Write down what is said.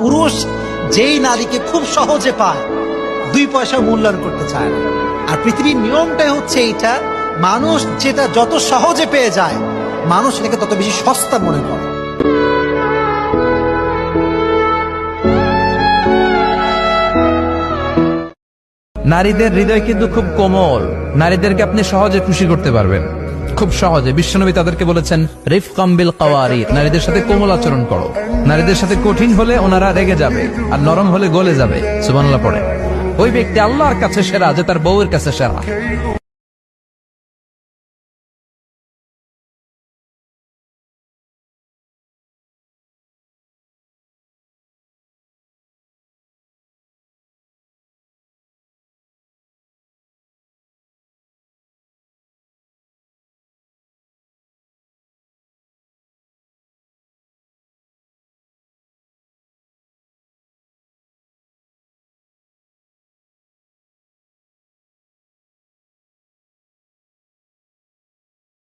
পুরুষ যেই নারীকে খুব সহজে পায়, 2 পয়সা মূল্যায়ন করতে চায় না। আর পৃথিবীর নিয়মটাই হচ্ছে এইটা, মানুষ যেটা যত সহজে পেয়ে যায়, মানুষ এটাকে তত বেশি সস্তা মনে করে। নারীদের হৃদয় কিন্তু খুব কোমল, নারীদেরকে আপনি সহজে খুশি করতে পারবেন, খুব সহজে। বিশ্বনবী তাদেরকে বলেছেন রিফকাম বিল কাওয়ারিদ, নারীদের সাথে কোমল আচরণ করো। নারীদের সাথে কঠিন হলে ওনারা রেগে যাবে, আর নরম হলে গলে যাবে। সুবহানাল্লাহ পড়ে। ওই ব্যক্তি আল্লাহর কাছে সেরা যে তার বউয়ের কাছে সেরা।